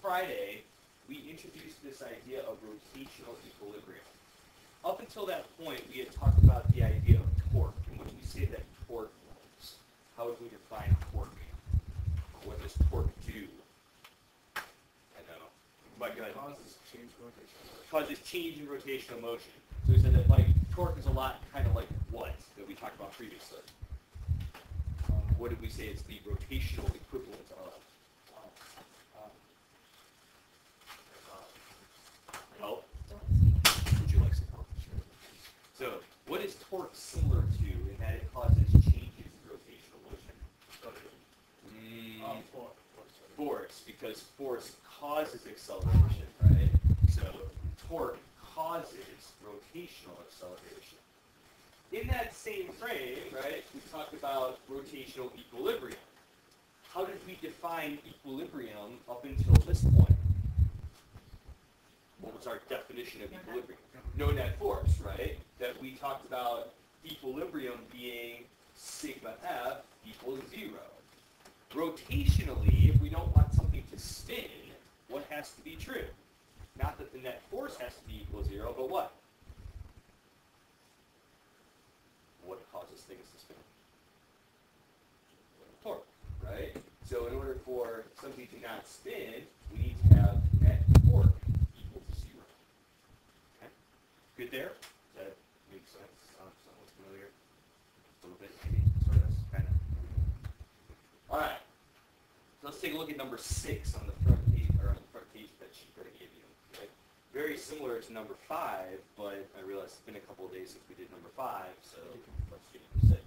Friday, we introduced this idea of rotational equilibrium. Up until that point, we had talked about the idea of torque, and when we say that torque works, how would we define torque? What does torque do? I know. My God. Causes change in rotational motion. So we said that like torque is a lot kind of like what that we talked about previously. What did we say is the rotational equivalent of? Help? Would you like some help? So, what is torque similar to in that it causes changes in rotational motion? Force, because force causes acceleration, right? So, torque causes rotational acceleration. In that same frame, right, we talked about rotational equilibrium. How did we define equilibrium up until this point? What was our definition of equilibrium? No net force, right? That we talked about equilibrium being sigma f equals 0. Rotationally, if we don't want something to spin, what has to be true? Not that the net force has to be equal to 0, but what? What causes things to spin? Torque, right? So in order for something to not spin, we need to have net torque equal to 0. Okay? Good there? Does that make sense? Sounds familiar? A little bit, maybe? Sort of, kind of. All right. So let's take a look at number 6 on the front page, or on the front page that sheet that I gave you. Okay? Very similar to number 5, but I realize it's been a couple of days since we did number 5, so let's do number 6.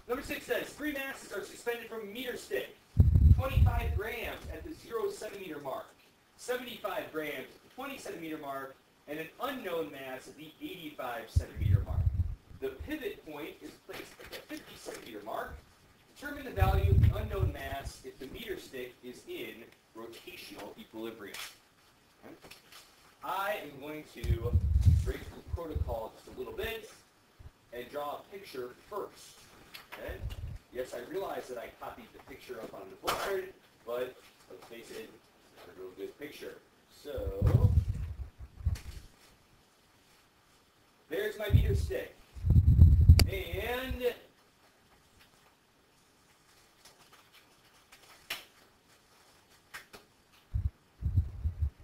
Number 6 says, 3 masses are suspended from a meter stick. 25 grams at the 0 centimeter mark, 75 grams at the 20 centimeter mark, and an unknown mass at the 85 centimeter mark. The pivot point is placed at the 50 centimeter mark. Determine the value of the unknown mass if the meter stick is in rotational equilibrium. Okay. I am going to break the protocol just a little bit and draw a picture first. Okay? Yes, I realize that I copied the picture up on the board, but let's face it, it's not a real good picture. So, there's my meter stick. And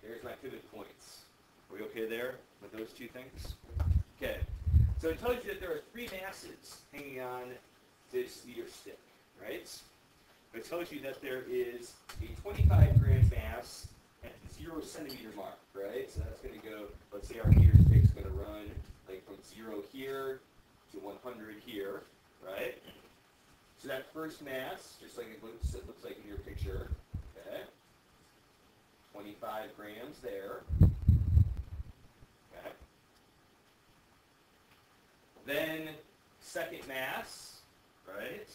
there's my pivot points. Are we okay there with those two things? Okay. So it tells you that there are 3 masses hanging on this meter stick, right? It tells you that there is a 25 gram mass at the 0 centimeter mark, right? So that's going to go, let's say our meter stick's going to run like from 0 here to 100 here, right? So that first mass, just like it looks like in your picture, okay? 25 grams there. Okay. Then second mass, right?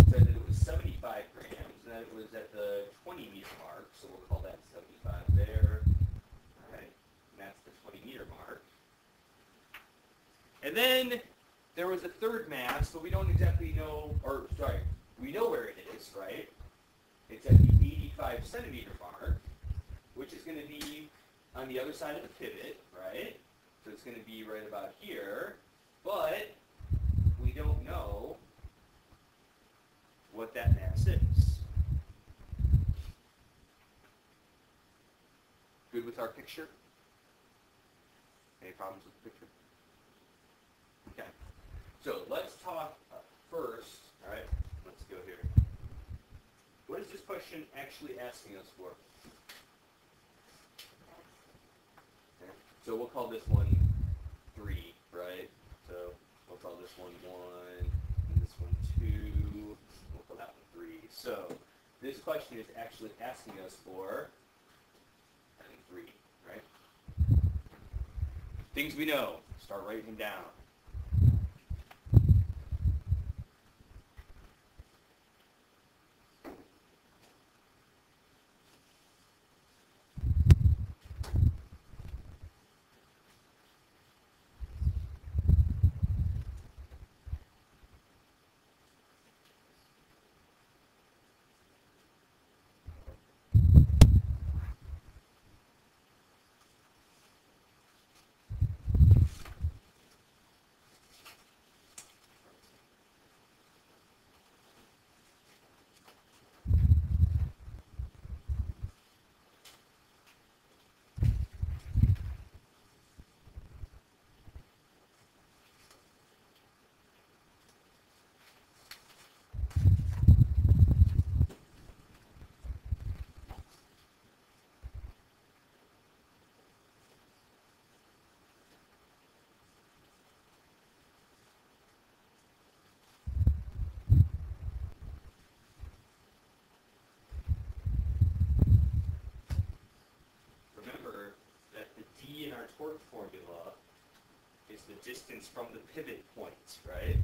Said that it was 75 grams, and then it was at the 20 meter mark, so we'll call that 75 there. All right, and that's the 20 meter mark. And then there was a third mass, but we don't exactly know, or sorry, we know where it is, right? It's at the 85 centimeter mark, which is going to be on the other side of the pivot, right? So it's going to be right about here, but we don't know what that mass is. Good with our picture? Any problems with the picture? Okay. So let's talk first, all right? Let's go here. What is this question actually asking us for? Okay. So we'll call this one 3, right? So we'll call this one 1, and this one 2. We'll call that one 3. So this question is actually asking us for 3, right? Things we know. Start writing them down. torque formula is the distance from the pivot point, right?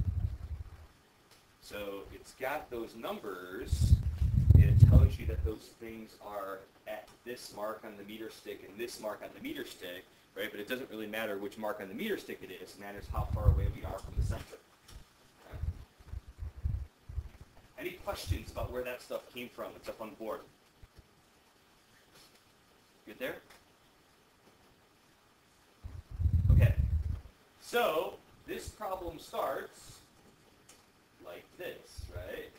So it's got those numbers, and it tells you that those things are at this mark on the meter stick and this mark on the meter stick, right? But it doesn't really matter which mark on the meter stick it is. It matters how far away we are from the center. Okay. Any questions about where that stuff came from? It's up on the board. Good there? Okay. So this problem starts like this, right?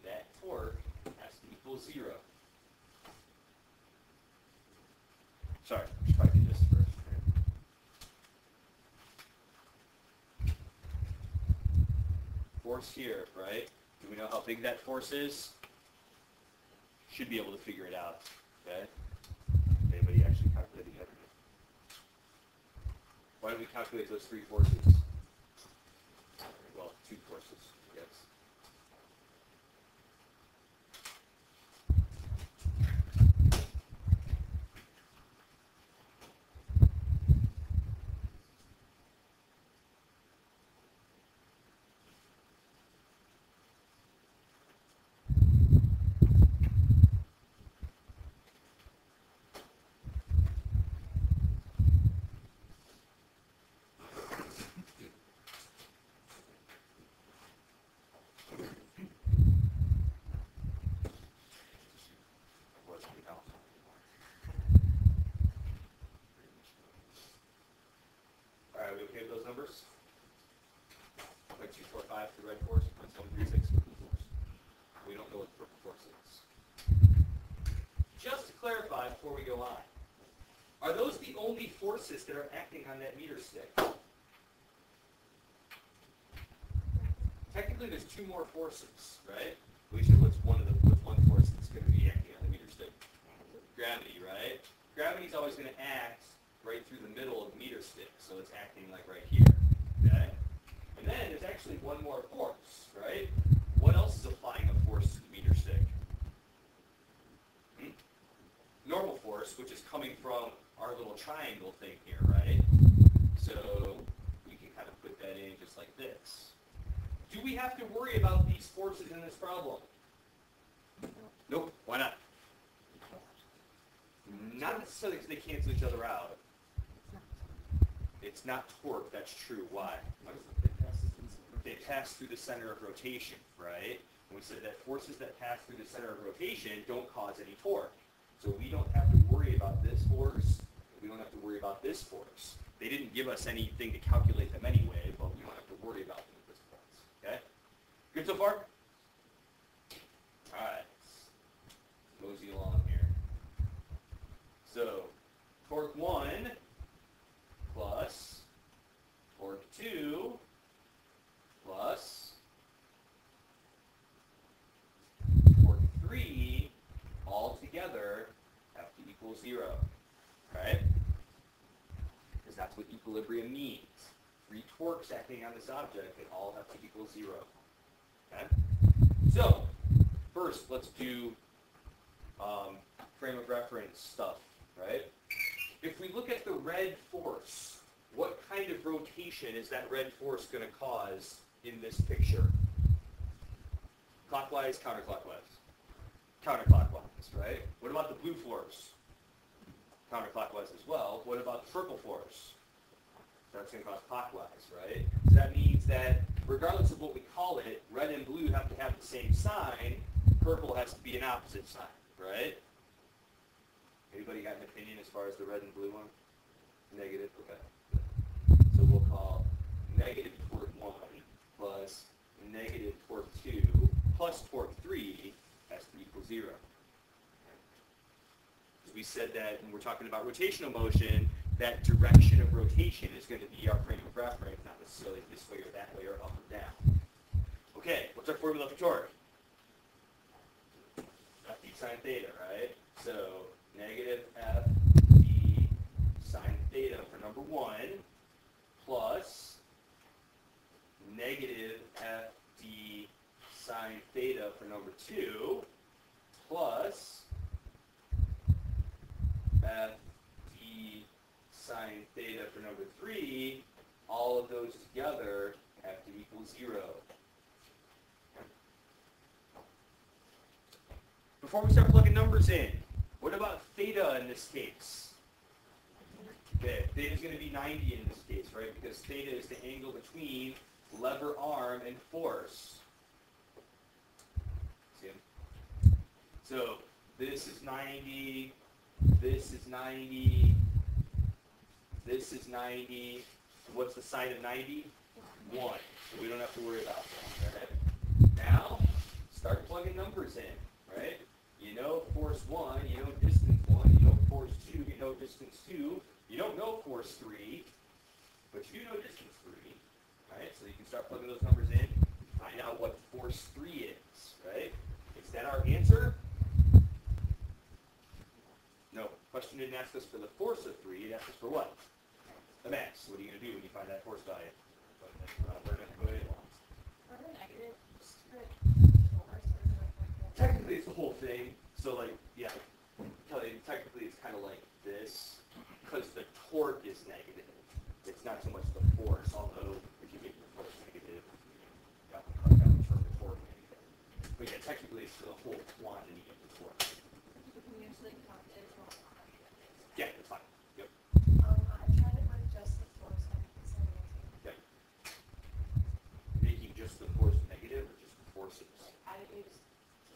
That torque has to equal 0. Sorry, let's try to do this first. Force here, right? Do we know how big that force is? Should be able to figure it out, okay? Anybody actually calculating it? Why don't we calculate those 3 forces? Well, 2 forces, yes. All right, we okay with those numbers? 0.245 for the red force, 0.736 for the blue force. We don't know what the purple force is. Just to clarify before we go on, are those the only forces that are acting on that meter stick? Technically, there's 2 more forces, right? We should what's one force that's going to be acting on the meter stick? Gravity, right? Gravity's always going to act right through the middle of the meter stick, so it's acting like right here, okay? And then there's actually one more force, right? What else is applying a force to the meter stick? Normal force, which is coming from our little triangle thing here, right? So we can kind of put that in just like this. Do we have to worry about these forces in this problem? Nope. Why not? Not necessarily because they cancel each other out. It's not torque, that's true. Why? They pass through the center of rotation, right? And we said that forces that pass through the center of rotation don't cause any torque. So we don't have to worry about this force. We don't have to worry about this force. They didn't give us anything to calculate them anyway, but we don't have to worry about them at this point. Okay? Good so far? All right. Mosey along here. So, torque 1 plus torque 2 plus torque 3 all together have to equal 0, right? Because that's what equilibrium means. 3 torques acting on this object, they all have to equal 0. Okay? So, first, let's do frame of reference stuff, right? If we look at the red force, what kind of rotation is that red force going to cause in this picture? Clockwise, counterclockwise? Counterclockwise, right? What about the blue force? Counterclockwise as well. What about the purple force? That's going to cause clockwise, right? So that means that regardless of what we call it, red and blue have to have the same sign. Purple has to be an opposite sign, right? Anybody got an opinion as far as the red and blue one? Negative? Okay. So we'll call negative torque 1 plus negative torque 2 plus torque 3 has to equal 0. As we said that when we're talking about rotational motion, that direction of rotation is going to be our frame of reference, not necessarily this way or that way or up or down. Okay, what's our formula for torque? F d sine theta, right? So negative f d sine theta for number 1 plus negative f d sine theta for number 2 plus f d sine theta for number 3, all of those together have to equal 0. Before we start plugging numbers in, what about theta in this case? Okay, theta is going to be 90 in this case, right? Because theta is the angle between lever arm and force. See? So this is 90, this is 90, this is 90. What's the sine of 90? 1. So we don't have to worry about that. Right? Now, start plugging numbers in, right? You know force 1, you know distance 1, you know force 2, you know distance 2. You don't know force 3, but you do know distance 3, right? So you can start plugging those numbers in, find out what force 3 is, right? Is that our answer? No. Question didn't ask us for the force of 3, it asked us for what? The mass. What are you going to do when you find that force value? Go ahead. Technically, it's the whole thing. So, like, yeah, technically it's kind of like this, because the torque is negative. It's not so much the force, although if you make the force negative, you have to cut down the term torque negative. But yeah, technically it's the whole quantity of the torque. You can usually count it as well. Yeah, that's fine. Yep. I tried it with just the force and the Yep. Making just the force negative or just the forces? I used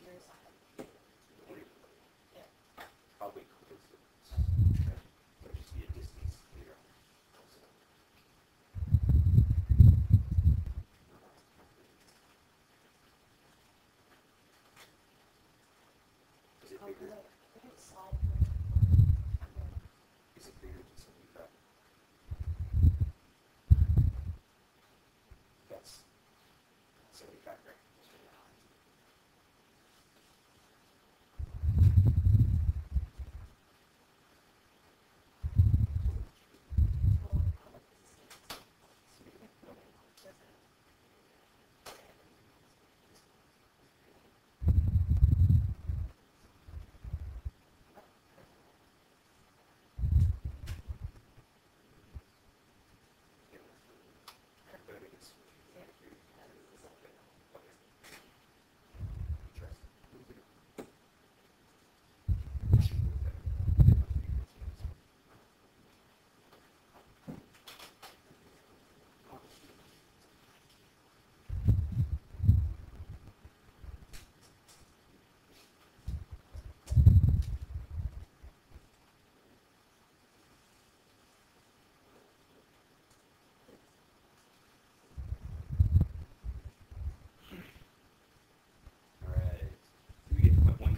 your side. Yeah. Probably coincidence. Okay. But just be a distance here. Is it bigger? Is it bigger than 75? That's 75 grams.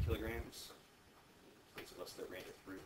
Kilograms. So let's ran it through.